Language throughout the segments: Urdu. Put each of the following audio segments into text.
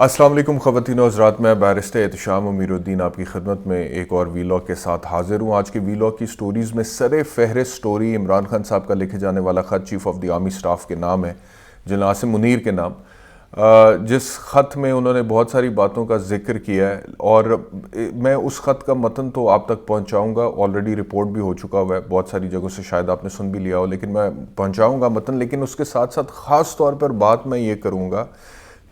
السلام علیکم خواتین و حضرات، میں بیرسٹر احتشام امیر الدین آپ کی خدمت میں ایک اور ویلاگ کے ساتھ حاضر ہوں۔ آج کے ویلاگ کی سٹوریز میں سر فہرست سٹوری عمران خان صاحب کا لکھے جانے والا خط chief of the army staff کے نام ہے، جنرل عاصم منیر کے نام، جس خط میں انہوں نے بہت ساری باتوں کا ذکر کیا ہے، اور میں اس خط کا متن تو آپ تک پہنچاؤں گا، آلریڈی رپورٹ بھی ہو چکا ہوا ہے بہت ساری جگہوں سے، شاید آپ نے سن بھی لیا ہو، لیکن میں پہنچاؤں گا متن۔ لیکن اس کے ساتھ ساتھ خاص طور پر بات میں یہ کروں گا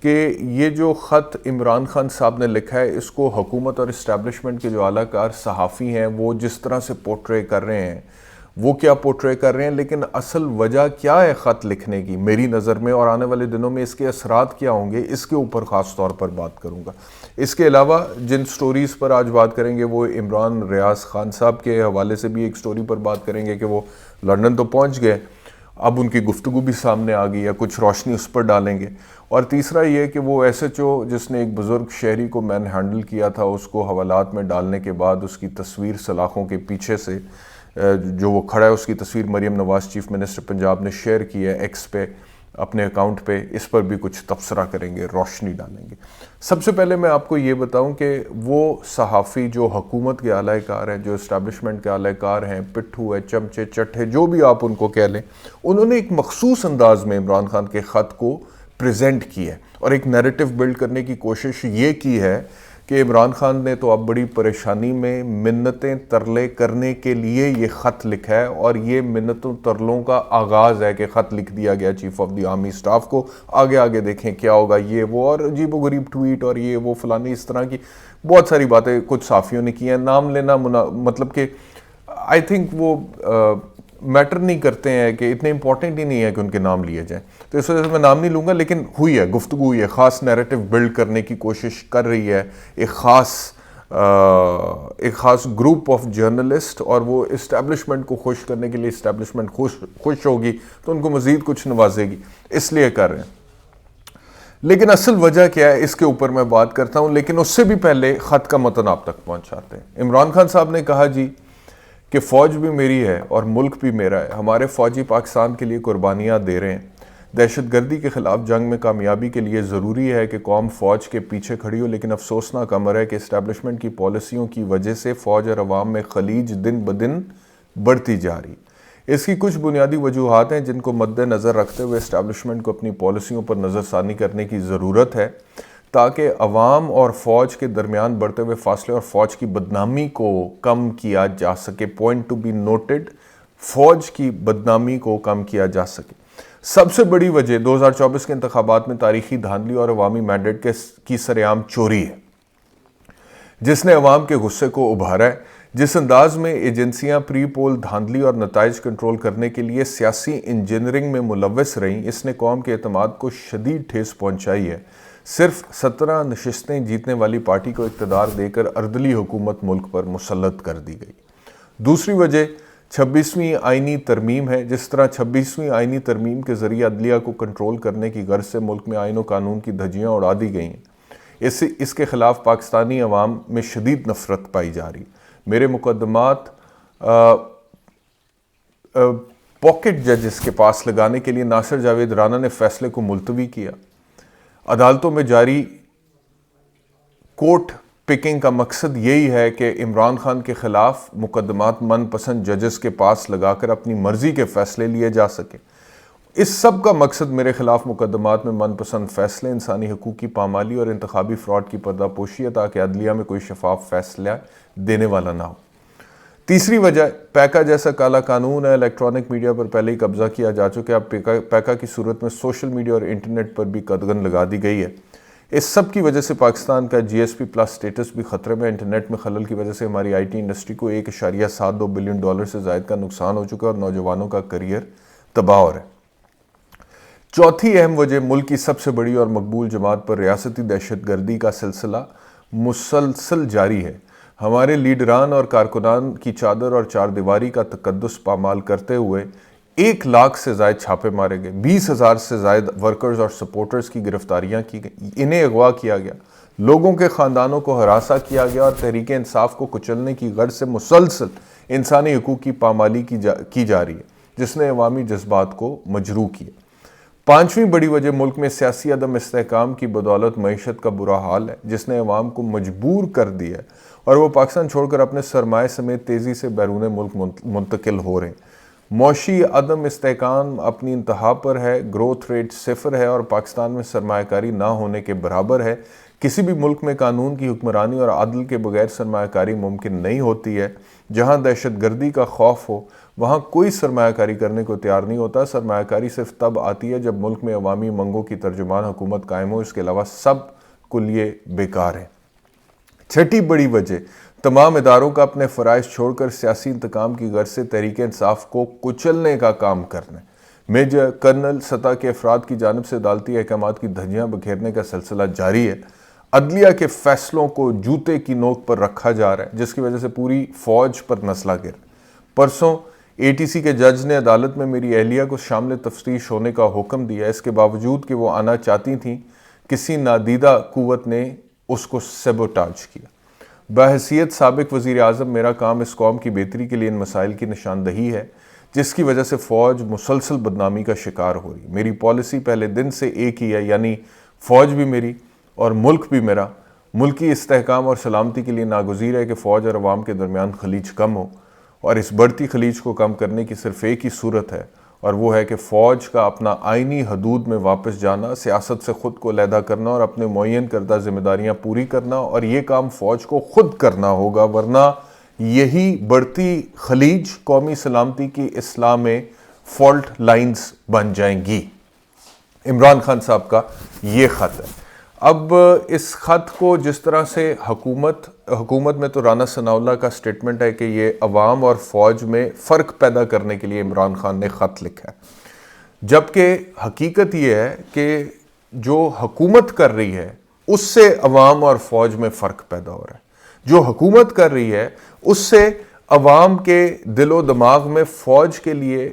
کہ یہ جو خط عمران خان صاحب نے لکھا ہے، اس کو حکومت اور اسٹیبلشمنٹ کے جو اعلیٰ کار صحافی ہیں وہ جس طرح سے پورٹرے کر رہے ہیں، وہ کیا پورٹرے کر رہے ہیں، لیکن اصل وجہ کیا ہے خط لکھنے کی میری نظر میں، اور آنے والے دنوں میں اس کے اثرات کیا ہوں گے، اس کے اوپر خاص طور پر بات کروں گا۔ اس کے علاوہ جن سٹوریز پر آج بات کریں گے وہ عمران ریاض خان صاحب کے حوالے سے بھی ایک سٹوری پر بات کریں گے کہ وہ لندن تو پہنچ گئے، اب ان کی گفتگو بھی سامنے آ گئی ہے، کچھ روشنی اس پر ڈالیں گے۔ اور تیسرا یہ کہ وہ ایس ایچ او جس نے ایک بزرگ شہری کو مین ہینڈل کیا تھا، اس کو حوالات میں ڈالنے کے بعد اس کی تصویر سلاخوں کے پیچھے سے جو وہ کھڑا ہے، اس کی تصویر مریم نواز چیف منسٹر پنجاب نے شیئر کی ہے ایکس پہ، اپنے اکاؤنٹ پہ، اس پر بھی کچھ تبصرہ کریں گے، روشنی ڈالیں گے۔ سب سے پہلے میں آپ کو یہ بتاؤں کہ وہ صحافی جو حکومت کے اعلی کار ہیں، جو اسٹیبلشمنٹ کے اعلی کار ہیں، پٹھو ہے، چمچے چٹھے، جو بھی آپ ان کو کہہ لیں، انہوں نے ایک مخصوص انداز میں عمران خان کے خط کو پریزنٹ کی ہے، اور ایک نیریٹو بلڈ کرنے کی کوشش یہ کی ہے کہ عمران خان نے تو اب بڑی پریشانی میں منتیں ترلے کرنے کے لیے یہ خط لکھا ہے، اور یہ منتوں ترلوں کا آغاز ہے کہ خط لکھ دیا گیا chief of the army staff کو، آگے دیکھیں کیا ہوگا، یہ وہ، اور عجیب و غریب ٹویٹ اور یہ وہ فلانی، اس طرح کی بہت ساری باتیں کچھ صحافیوں نے کی ہیں۔ نام لینا مطلب کہ آئی تھنک وہ میٹر نہیں کرتے ہیں، کہ اتنے امپورٹنٹ ہی نہیں ہے کہ ان کے نام لیے جائیں، تو اس وجہ سے میں نام نہیں لوں گا، لیکن ہوئی ہے گفتگو، ہوئی ہے، خاص نیریٹو بلڈ کرنے کی کوشش کر رہی ہے ایک خاص گروپ آف جرنلسٹ، اور وہ اسٹیبلشمنٹ کو خوش کرنے کے لیے، اسٹیبلشمنٹ خوش ہوگی تو ان کو مزید کچھ نوازے گی، اس لیے کر رہے ہیں۔ لیکن اصل وجہ کیا ہے، اس کے اوپر میں بات کرتا ہوں، لیکن اس سے بھی پہلے خط کا متن آپ تک پہنچاتے ہیں۔ عمران خان صاحب نے کہا جی کہ فوج بھی میری ہے اور ملک بھی میرا ہے، ہمارے فوجی پاکستان کے لیے قربانیاں دے رہے ہیں، دہشت گردی کے خلاف جنگ میں کامیابی کے لیے ضروری ہے کہ قوم فوج کے پیچھے کھڑی ہو، لیکن افسوسناک امر ہے کہ اسٹیبلشمنٹ کی پالیسیوں کی وجہ سے فوج اور عوام میں خلیج دن بدن بڑھتی جا رہی۔ اس کی کچھ بنیادی وجوہات ہیں جن کو مد نظر رکھتے ہوئے اسٹیبلشمنٹ کو اپنی پالیسیوں پر نظر ثانی کرنے کی ضرورت ہے، تاکہ عوام اور فوج کے درمیان بڑھتے ہوئے فاصلے اور فوج کی بدنامی کو کم کیا جا سکے۔ پوائنٹ ٹو بی نوٹڈ، فوج کی بدنامی کو کم کیا جا سکے۔ سب سے بڑی وجہ 2024 کے انتخابات میں تاریخی دھاندلی اور عوامی مینڈیٹ کی سرعام چوری ہے، جس نے عوام کے غصے کو ابھارا ہے۔ جس انداز میں ایجنسیاں پری پول دھاندلی اور نتائج کنٹرول کرنے کے لیے سیاسی انجینئرنگ میں ملوث رہیں، اس نے قوم کے اعتماد کو شدید ٹھیس پہنچائی ہے۔ صرف 17 نشستیں جیتنے والی پارٹی کو اقتدار دے کر اردلی حکومت ملک پر مسلط کر دی گئی۔ دوسری وجہ 26ویں آئینی ترمیم ہے۔ جس طرح 26ویں آئینی ترمیم کے ذریعے عدلیہ کو کنٹرول کرنے کی غرض سے ملک میں آئین و قانون کی دھجیاں اڑا دی گئی ہیں، اس کے خلاف پاکستانی عوام میں شدید نفرت پائی جا رہی۔ میرے مقدمات پاکٹ ججز کے پاس لگانے کے لیے ناصر جاوید رانا نے فیصلے کو ملتوی کیا۔ عدالتوں میں جاری کورٹ پکنگ کا مقصد یہی ہے کہ عمران خان کے خلاف مقدمات من پسند ججز کے پاس لگا کر اپنی مرضی کے فیصلے لیے جا سکیں۔ اس سب کا مقصد میرے خلاف مقدمات میں من پسند فیصلے، انسانی حقوق کی پامالی اور انتخابی فراڈ کی پردہ پوشی ہے، تاکہ عدلیہ میں کوئی شفاف فیصلہ دینے والا نہ ہو۔ تیسری وجہ پیکا جیسا کالا قانون ہے، الیکٹرانک میڈیا پر پہلے ہی قبضہ کیا جا چکا ہے، اب پیکا کی صورت میں سوشل میڈیا اور انٹرنیٹ پر بھی قدغن لگا دی گئی ہے۔ اس سب کی وجہ سے پاکستان کا جی ایس پی پلس سٹیٹس بھی خطرے میں۔ انٹرنیٹ میں خلل کی وجہ سے ہماری آئی ٹی انڈسٹری کو $1.72 بلین سے زائد کا نقصان ہو چکا ہے، اور نوجوانوں کا کریئر تباہ ہو رہا ہے۔ چوتھی اہم وجہ ملک کی سب سے بڑی اور مقبول جماعت پر ریاستی دہشت گردی کا سلسلہ مسلسل جاری ہے۔ ہمارے لیڈران اور کارکنان کی چادر اور چار دیواری کا تقدس پامال کرتے ہوئے 1 لاکھ سے زائد چھاپے مارے گئے، 20,000 سے زائد ورکرز اور سپورٹرز کی گرفتاریاں کی گئیں، انہیں اغوا کیا گیا، لوگوں کے خاندانوں کو ہراساں کیا گیا، اور تحریک انصاف کو کچلنے کی غرض سے مسلسل انسانی حقوق کی پامالی کی جا رہی ہے، جس نے عوامی جذبات کو مجروح کیا۔ 5ویں بڑی وجہ ملک میں سیاسی عدم استحکام کی بدولت معیشت کا برا حال ہے، جس نے عوام کو مجبور کر دیا ہے اور وہ پاکستان چھوڑ کر اپنے سرمایہ سمیت تیزی سے بیرون ملک منتقل ہو رہے ہیں۔ معاشی عدم استحکام اپنی انتہا پر ہے، گروتھ ریٹ 0 ہے اور پاکستان میں سرمایہ کاری نہ ہونے کے برابر ہے۔ کسی بھی ملک میں قانون کی حکمرانی اور عدل کے بغیر سرمایہ کاری ممکن نہیں ہوتی ہے۔ جہاں دہشت گردی کا خوف ہو وہاں کوئی سرمایہ کاری کرنے کو تیار نہیں ہوتا۔ سرمایہ کاری صرف تب آتی ہے جب ملک میں عوامی منگوں کی ترجمان حکومت قائم ہو، اس کے علاوہ سب کلیے بیکار ہیں۔ 6ٹھی بڑی وجہ تمام اداروں کا اپنے فرائض چھوڑ کر سیاسی انتقام کی غرض سے تحریک انصاف کو کچلنے کا کام کرنا ہے۔ میجر کرنل سطح کے افراد کی جانب سے عدالتی احکامات کی دھجیاں بکھیرنے کا سلسلہ جاری ہے۔ عدلیہ کے فیصلوں کو جوتے کی نوک پر رکھا جا رہا ہے، جس کی وجہ سے پوری فوج پر نسلہ گر۔ پرسوں ATC کے جج نے عدالت میں میری اہلیہ کو شامل تفتیش ہونے کا حکم دیا، اس کے باوجود کہ وہ آنا چاہتی تھیں کسی نادیدہ قوت نے اس کو سیبوٹاج کیا۔ بحیثیت سابق وزیر اعظم میرا کام اس قوم کی بہتری کے لیے ان مسائل کی نشاندہی ہے جس کی وجہ سے فوج مسلسل بدنامی کا شکار ہو رہی۔ میری پالیسی پہلے دن سے ایک ہی ہے، یعنی فوج بھی میری اور ملک بھی میرا۔ ملکی استحکام اور سلامتی کے لیے ناگزیر ہے کہ فوج اور عوام کے درمیان خلیج کم ہو، اور اس بڑھتی خلیج کو کم کرنے کی صرف ایک ہی صورت ہے، اور وہ ہے کہ فوج کا اپنا آئینی حدود میں واپس جانا، سیاست سے خود کو علیحدہ کرنا اور اپنے معین کردہ ذمہ داریاں پوری کرنا، اور یہ کام فوج کو خود کرنا ہوگا، ورنہ یہی بڑھتی خلیج قومی سلامتی کی اصلاح میں فالٹ لائنز بن جائیں گی۔ عمران خان صاحب کا یہ خط ہے۔ اب اس خط کو جس طرح سے حکومت میں تو رانا ثناءاللہ کا سٹیٹمنٹ ہے کہ یہ عوام اور فوج میں فرق پیدا کرنے کے لیے عمران خان نے خط لکھا ہے، جبکہ حقیقت یہ ہے کہ جو حکومت کر رہی ہے اس سے عوام اور فوج میں فرق پیدا ہو رہا ہے۔ جو حکومت کر رہی ہے اس سے عوام کے دل و دماغ میں فوج کے لیے،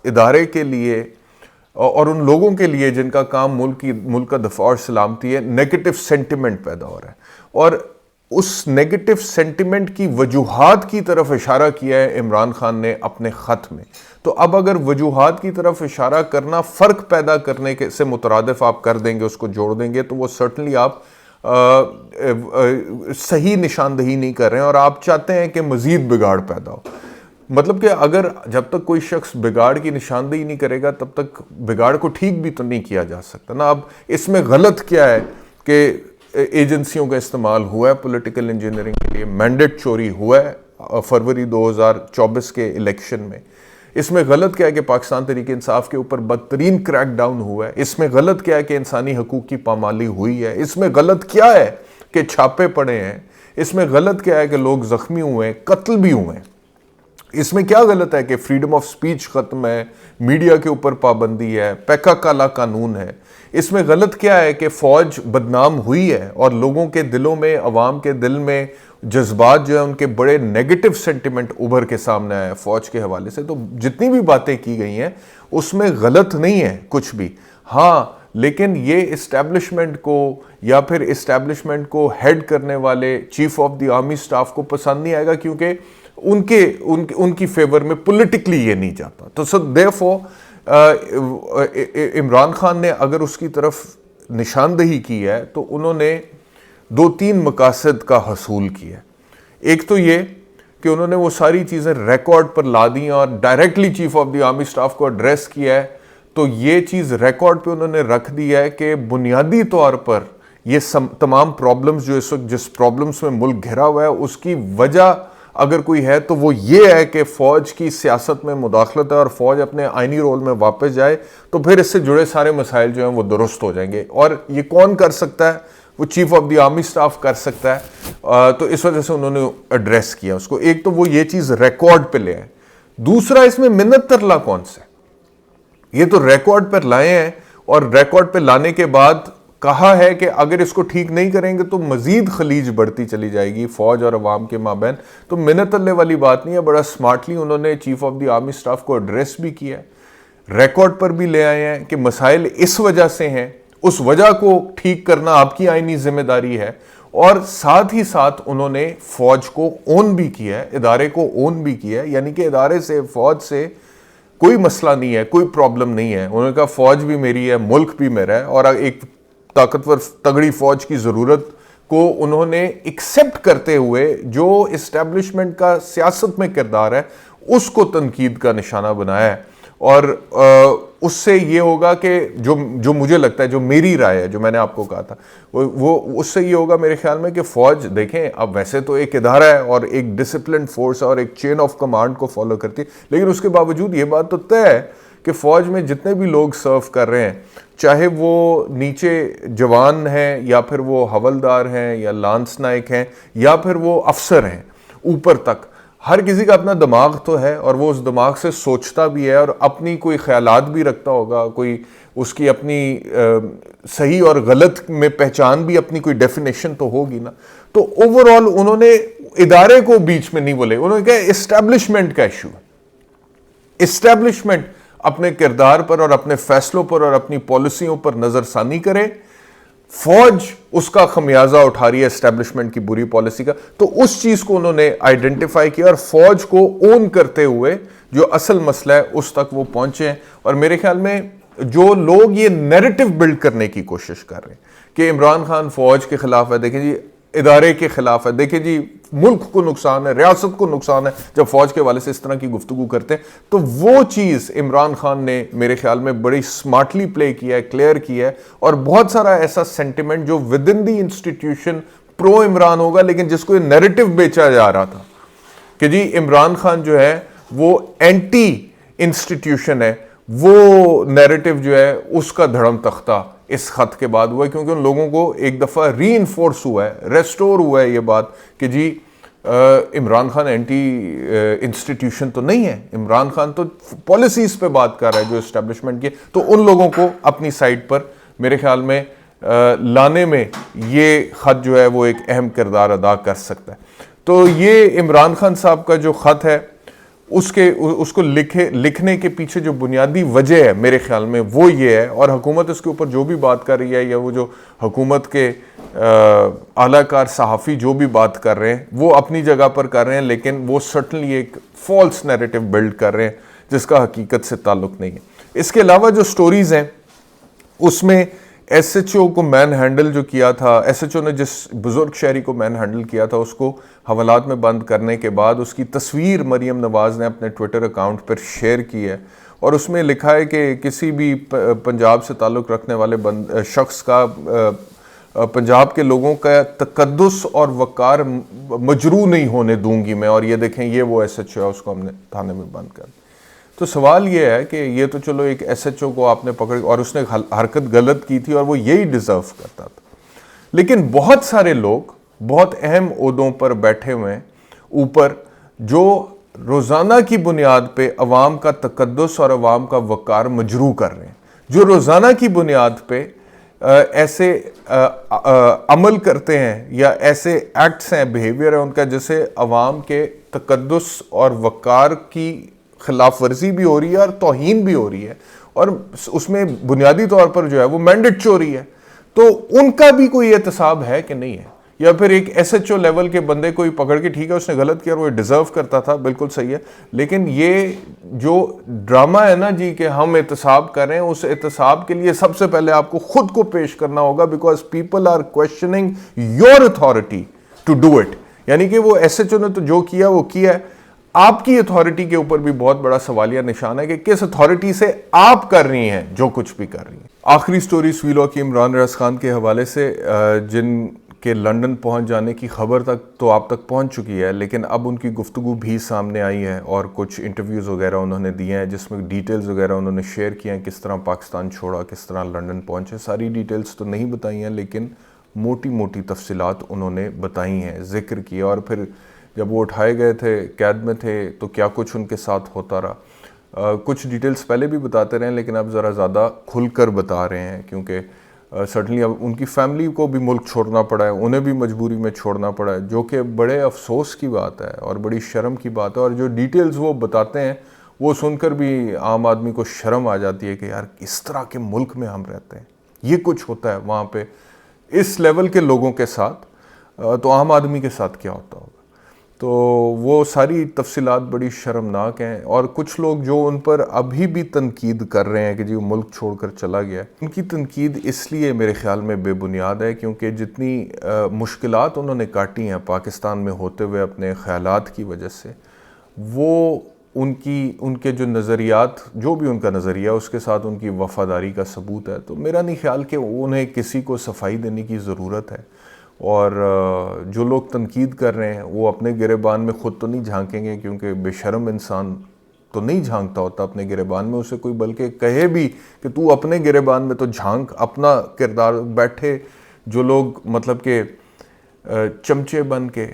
ادارے کے لیے اور ان لوگوں کے لیے جن کا کام ملک کا دفاع اور سلامتی ہے، نیگیٹو سینٹیمنٹ پیدا ہو رہا ہے، اور اس نیگیٹو سینٹیمنٹ کی وجوہات کی طرف اشارہ کیا ہے عمران خان نے اپنے خط میں۔ تو اب اگر وجوہات کی طرف اشارہ کرنا فرق پیدا کرنے سے مترادف آپ کر دیں گے، اس کو جوڑ دیں گے، تو وہ سرٹنلی آپ صحیح نشاندہی نہیں کر رہے ہیں، اور آپ چاہتے ہیں کہ مزید بگاڑ پیدا ہو۔ مطلب کہ اگر جب تک کوئی شخص بگاڑ کی نشاندہی نہیں کرے گا تب تک بگاڑ کو ٹھیک بھی تو نہیں کیا جا سکتا نا۔ اب اس میں غلط کیا ہے کہ ایجنسیوں کا استعمال ہوا ہے پولیٹیکل انجینئرنگ کے لیے، مینڈیٹ چوری ہوا ہے فروری 2024 کے الیکشن میں۔ اس میں غلط کیا ہے کہ پاکستان تحریک انصاف کے اوپر بدترین کریک ڈاؤن ہوا ہے۔ اس میں غلط کیا ہے کہ انسانی حقوق کی پامالی ہوئی ہے۔ اس میں غلط کیا ہے کہ چھاپے پڑے ہیں۔ اس میں غلط کیا ہے کہ لوگ زخمی ہوئے ہیں، قتل بھی ہوئے ہیں۔ اس میں کیا غلط ہے کہ فریڈم آف سپیچ ختم ہے، میڈیا کے اوپر پابندی ہے، پیکا کالا قانون ہے۔ اس میں غلط کیا ہے کہ فوج بدنام ہوئی ہے اور لوگوں کے دلوں میں، عوام کے دل میں جذبات جو ہیں ان کے بڑے نیگیٹو سینٹیمنٹ ابھر کے سامنے آئے فوج کے حوالے سے۔ تو جتنی بھی باتیں کی گئی ہیں اس میں غلط نہیں ہے کچھ بھی، ہاں، لیکن یہ اسٹیبلشمنٹ کو یا پھر اسٹیبلشمنٹ کو ہیڈ کرنے والے chief of the army staff کو پسند نہیں آئے گا، کیونکہ ان کی فیور میں پولیٹیکلی یہ نہیں جاتا۔ تو سو دیئرفور عمران خان نے اگر اس کی طرف نشاندہی کی ہے تو انہوں نے 2-3 مقاصد کا حصول کیا ہے۔ ایک تو یہ کہ انہوں نے وہ ساری چیزیں ریکارڈ پر لا دی اور directly chief of the army staff کو ایڈریس کیا ہے، تو یہ چیز ریکارڈ پہ انہوں نے رکھ دی ہے کہ بنیادی طور پر یہ تمام پرابلمز جو اس وقت جس پرابلمز میں ملک گھرا ہوا ہے اس کی وجہ اگر کوئی ہے تو وہ یہ ہے کہ فوج کی سیاست میں مداخلت ہے، اور فوج اپنے آئینی رول میں واپس جائے تو پھر اس سے جڑے سارے مسائل جو ہیں وہ درست ہو جائیں گے۔ اور یہ کون کر سکتا ہے؟ وہ chief of the army staff کر سکتا ہے، تو اس وجہ سے انہوں نے ایڈریس کیا اس کو۔ ایک تو وہ یہ چیز ریکارڈ پہ لے آئے، دوسرا اس میں منت ترلا کون سے؟ یہ تو ریکارڈ پر لائے ہیں، اور ریکارڈ پہ لانے کے بعد کہا ہے کہ اگر اس کو ٹھیک نہیں کریں گے تو مزید خلیج بڑھتی چلی جائے گی فوج اور عوام کے مابین۔ تو منت ترلے والی بات نہیں ہے، بڑا سمارٹلی انہوں نے chief of the army staff کو ایڈریس بھی کیا ہے، ریکارڈ پر بھی لے آئے ہیں کہ مسائل اس وجہ سے ہیں، اس وجہ کو ٹھیک کرنا آپ کی آئینی ذمہ داری ہے، اور ساتھ ہی ساتھ انہوں نے فوج کو اون بھی کیا ہے، ادارے کو اون بھی کیا ہے، یعنی کہ ادارے سے، فوج سے کوئی مسئلہ نہیں ہے, کوئی پرابلم نہیں ہے. انہوں نے کہا فوج بھی میری ہے, ملک بھی میرا ہے, اور ایک طاقتور تگڑی فوج کی ضرورت کو انہوں نے ایکسیپٹ کرتے ہوئے جو اسٹیبلشمنٹ کا سیاست میں کردار ہے اس کو تنقید کا نشانہ بنایا ہے. اور اس سے یہ ہوگا کہ جو مجھے لگتا ہے, جو میری رائے ہے, جو میں نے آپ کو کہا تھا, وہ اس سے یہ ہوگا میرے خیال میں کہ فوج دیکھیں اب ویسے تو ایک ادارہ ہے اور ایک ڈسپلنڈ فورس ہے اور ایک چین آف کمانڈ کو فالو کرتی ہے, لیکن اس کے باوجود یہ بات تو طے ہے کہ فوج میں جتنے بھی لوگ سرو کر رہے ہیں, چاہے وہ نیچے جوان ہیں یا پھر وہ حولدار ہیں یا لانس نائک ہیں یا پھر وہ افسر ہیں, اوپر تک ہر کسی کا اپنا دماغ تو ہے اور وہ اس دماغ سے سوچتا بھی ہے اور اپنی کوئی خیالات بھی رکھتا ہوگا, کوئی اس کی اپنی صحیح اور غلط میں پہچان بھی, اپنی کوئی ڈیفینیشن تو ہوگی نا. تو اوور آل انہوں نے ادارے کو بیچ میں نہیں بولے, انہوں نے کہا اسٹیبلشمنٹ کا ایشو ہے. اسٹیبلشمنٹ اپنے کردار پر اور اپنے فیصلوں پر اور اپنی پالیسیوں پر نظر ثانی کرے, فوج اس کا خمیازہ اٹھا رہی ہے اسٹیبلشمنٹ کی بری پالیسی کا. تو اس چیز کو انہوں نے آئیڈینٹیفائی کیا اور فوج کو اون کرتے ہوئے جو اصل مسئلہ ہے اس تک وہ پہنچے ہیں. اور میرے خیال میں جو لوگ یہ نیریٹو بلڈ کرنے کی کوشش کر رہے ہیں کہ عمران خان فوج کے خلاف ہے, دیکھیں جی ادارے کے خلاف ہے, دیکھیں جی ملک کو نقصان ہے, ریاست کو نقصان ہے, جب فوج کے حوالے سے اس طرح کی گفتگو کرتے ہیں تو وہ چیز عمران خان نے میرے خیال میں بڑی سمارٹلی پلے کیا ہے, کلیئر کیا ہے. اور بہت سارا ایسا سینٹیمنٹ جو ود ان دی انسٹیٹیوشن پرو عمران ہوگا لیکن جس کو یہ نیریٹو بیچا جا رہا تھا کہ جی عمران خان جو ہے وہ اینٹی انسٹیٹیوشن ہے, وہ نیریٹو جو ہے اس کا دھڑم تختہ اس خط کے بعد ہوا ہے, کیونکہ ان لوگوں کو ایک دفعہ ری انفورس ہوا ہے, ریسٹور ہوا ہے یہ بات کہ جی عمران خان اینٹی انسٹیٹیوشن تو نہیں ہے, عمران خان تو پالیسیز پہ بات کر رہا ہے جو اسٹیبلشمنٹ کی. تو ان لوگوں کو اپنی سائٹ پر میرے خیال میں لانے میں یہ خط جو ہے وہ ایک اہم کردار ادا کر سکتا ہے. تو یہ عمران خان صاحب کا جو خط ہے اس کو لکھنے کے پیچھے جو بنیادی وجہ ہے میرے خیال میں وہ یہ ہے, اور حکومت اس کے اوپر جو بھی بات کر رہی ہے یا وہ جو حکومت کے اعلیٰ کار صحافی جو بھی بات کر رہے ہیں وہ اپنی جگہ پر کر رہے ہیں, لیکن وہ سرٹنلی ایک فالس نیریٹو بلڈ کر رہے ہیں جس کا حقیقت سے تعلق نہیں ہے. اس کے علاوہ جو سٹوریز ہیں اس میں ایس ایچ او کو مین ہینڈل جو کیا تھا, ایس ایچ او نے جس بزرگ شہری کو مین ہینڈل کیا تھا اس کو حوالات میں بند کرنے کے بعد اس کی تصویر مریم نواز نے اپنے ٹویٹر اکاؤنٹ پر شیئر کی ہے, اور اس میں لکھا ہے کہ کسی بھی پنجاب سے تعلق رکھنے والے شخص کا پنجاب کے لوگوں کا تقدس اور وقار مجروح نہیں ہونے دوں گی میں, اور یہ دیکھیں یہ وہ ایس ایچ او ہے, اس کو ہم نے تھانے میں بند کر دیا. تو سوال یہ ہے کہ یہ تو چلو ایک ایس ایچ او کو آپ نے پکڑ اور اس نے حرکت غلط کی تھی اور وہ یہی ڈیزرو کرتا تھا, لیکن بہت سارے لوگ بہت اہم عہدوں پر بیٹھے ہوئے ہیں اوپر جو روزانہ کی بنیاد پہ عوام کا تقدس اور عوام کا وقار مجروح کر رہے ہیں, جو روزانہ کی بنیاد پہ ایسے عمل کرتے ہیں یا ایسے ایکٹس ہیں, بیہیویئر ہے ان کا جیسے عوام کے تقدس اور وقار کی خلاف ورزی بھی ہو رہی ہے اور توہین بھی ہو رہی ہے, اور اس میں بنیادی طور پر جو ہے وہ مینڈیٹ چوری ہے. تو ان کا بھی کوئی احتساب ہے کہ نہیں ہے, یا پھر ایک ایس ایچ او لیول کے بندے کو پکڑ کے ٹھیک ہے اس نے غلط کیا اور وہ ڈیزرو کرتا تھا, بالکل صحیح ہے, لیکن یہ جو ڈرامہ ہے نا جی کہ ہم احتساب کر رہے ہیں, اس احتساب کے لیے سب سے پہلے آپ کو خود کو پیش کرنا ہوگا, because people are questioning your authority to do it. یعنی کہ وہ ایس ایچ او نے تو جو کیا وہ کیا ہے, آپ کی اتھارٹی کے اوپر بھی بہت بڑا سوالیہ نشان ہے کہ کس اتھارٹی سے آپ کر رہی ہیں جو کچھ بھی کر رہی ہیں. آخری سٹوری سوی لاء کی عمران ریاض خان کے حوالے سے, جن کے لنڈن پہنچ جانے کی خبر تک تو آپ تک پہنچ چکی ہے, لیکن اب ان کی گفتگو بھی سامنے آئی ہے اور کچھ انٹرویوز وغیرہ انہوں نے دیے ہیں جس میں ڈیٹیلز وغیرہ انہوں نے شیئر کیا ہیں, کس طرح پاکستان چھوڑا, کس طرح لنڈن پہنچے. ساری ڈیٹیلز تو نہیں بتائی ہیں لیکن موٹی موٹی تفصیلات انہوں نے بتائی ہیں, ذکر کیا, اور پھر جب وہ اٹھائے گئے تھے قید میں تھے تو کیا کچھ ان کے ساتھ ہوتا رہا. کچھ ڈیٹیلز پہلے بھی بتاتے رہے لیکن اب ذرا زیادہ کھل کر بتا رہے ہیں, کیونکہ سرٹنلی اب ان کی فیملی کو بھی ملک چھوڑنا پڑا ہے, انہیں بھی مجبوری میں چھوڑنا پڑا ہے, جو کہ بڑے افسوس کی بات ہے اور بڑی شرم کی بات ہے. اور جو ڈیٹیلز وہ بتاتے ہیں وہ سن کر بھی عام آدمی کو شرم آ جاتی ہے کہ یار اس طرح کے ملک میں ہم رہتے ہیں, یہ کچھ ہوتا ہے وہاں پہ اس لیول کے لوگوں کے ساتھ, تو عام آدمی کے ساتھ کیا ہوتا ہوگا. تو وہ ساری تفصیلات بڑی شرمناک ہیں، اور کچھ لوگ جو ان پر ابھی بھی تنقید کر رہے ہیں کہ جی وہ ملک چھوڑ کر چلا گیا، ان کی تنقید اس لیے میرے خیال میں بے بنیاد ہے کیونکہ جتنی مشکلات انہوں نے کاٹی ہیں پاکستان میں ہوتے ہوئے اپنے خیالات کی وجہ سے، وہ ان کے جو نظریات، جو بھی ان کا نظریہ اس کے ساتھ ان کی وفاداری کا ثبوت ہے. تو میرا نہیں خیال کہ انہیں کسی کو صفائی دینے کی ضرورت ہے. اور جو لوگ تنقید کر رہے ہیں وہ اپنے گریبان میں خود تو نہیں جھانکیں گے، کیونکہ بے شرم انسان تو نہیں جھانکتا ہوتا اپنے گریبان میں اسے کوئی، بلکہ کہے بھی کہ تو اپنے گریبان میں تو جھانک، اپنا کردار. بیٹھے جو لوگ مطلب کہ چمچے بن کے،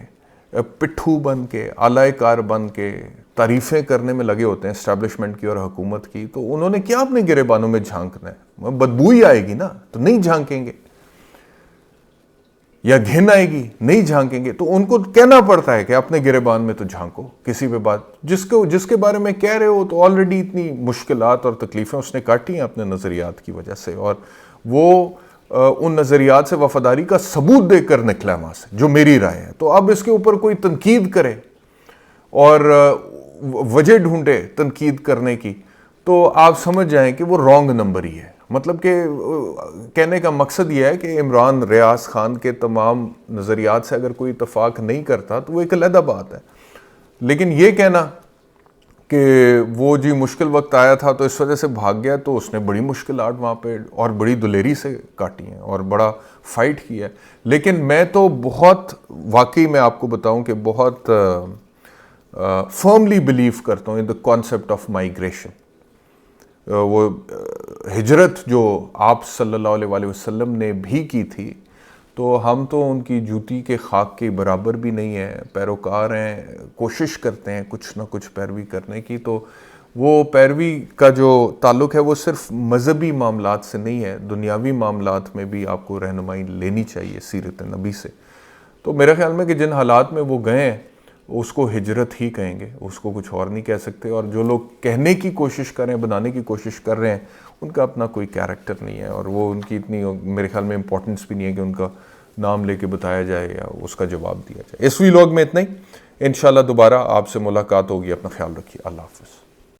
پٹھو بن کے، آلائے کار بن کے تعریفیں کرنے میں لگے ہوتے ہیں اسٹیبلشمنٹ کی اور حکومت کی، تو انہوں نے کیا اپنے گریبانوں میں جھانکنا ہے؟ بدبو ہی آئے گی نا، تو نہیں جھانکیں گے. یا گھن آئے گی، نہیں جھانکیں گے. تو ان کو کہنا پڑتا ہے کہ اپنے گریبان میں تو جھانکو کسی پہ بات، جس کے بارے میں کہہ رہے ہو تو آلریڈی اتنی مشکلات اور تکلیفیں اس نے کاٹی ہیں اپنے نظریات کی وجہ سے، اور وہ ان نظریات سے وفاداری کا ثبوت دے کر نکلا ہے وہاں سے، جو میری رائے ہے. تو اب اس کے اوپر کوئی تنقید کرے اور وجہ ڈھونڈے تنقید کرنے کی، تو آپ سمجھ جائیں کہ وہ رانگ نمبر ہی ہے. مطلب کہ کہنے کا مقصد یہ ہے کہ عمران ریاض خان کے تمام نظریات سے اگر کوئی اتفاق نہیں کرتا تو وہ ایک علیحدہ بات ہے، لیکن یہ کہنا کہ وہ جی مشکل وقت آیا تھا تو اس وجہ سے بھاگ گیا، تو اس نے بڑی مشکلات وہاں پہ اور بڑی دلیری سے کاٹی ہیں اور بڑا فائٹ کیا ہے. لیکن میں تو بہت، واقعی میں آپ کو بتاؤں کہ بہت فرملی بلیو کرتا ہوں ان دا کانسیپٹ آف مائیگریشن. وہ ہجرت جو آپ صلی اللہ علیہ وآلہ وسلم نے بھی کی تھی، تو ہم تو ان کی جوتی کے خاک کے برابر بھی نہیں ہیں، پیروکار ہیں، کوشش کرتے ہیں کچھ نہ کچھ پیروی کرنے کی. تو وہ پیروی کا جو تعلق ہے وہ صرف مذہبی معاملات سے نہیں ہے، دنیاوی معاملات میں بھی آپ کو رہنمائی لینی چاہیے سیرت نبی سے. تو میرے خیال میں کہ جن حالات میں وہ گئے ہیں اس کو ہجرت ہی کہیں گے، اس کو کچھ اور نہیں کہہ سکتے. اور جو لوگ کہنے کی کوشش کر رہے ہیں، بنانے کی کوشش کر رہے ہیں، ان کا اپنا کوئی کیریکٹر نہیں ہے، اور وہ ان کی اتنی میرے خیال میں امپورٹنس بھی نہیں ہے کہ ان کا نام لے کے بتایا جائے یا اس کا جواب دیا جائے. اس ویلاگ میں اتنا ہی. انشاءاللہ دوبارہ آپ سے ملاقات ہوگی. اپنا خیال رکھیے. اللہ حافظ.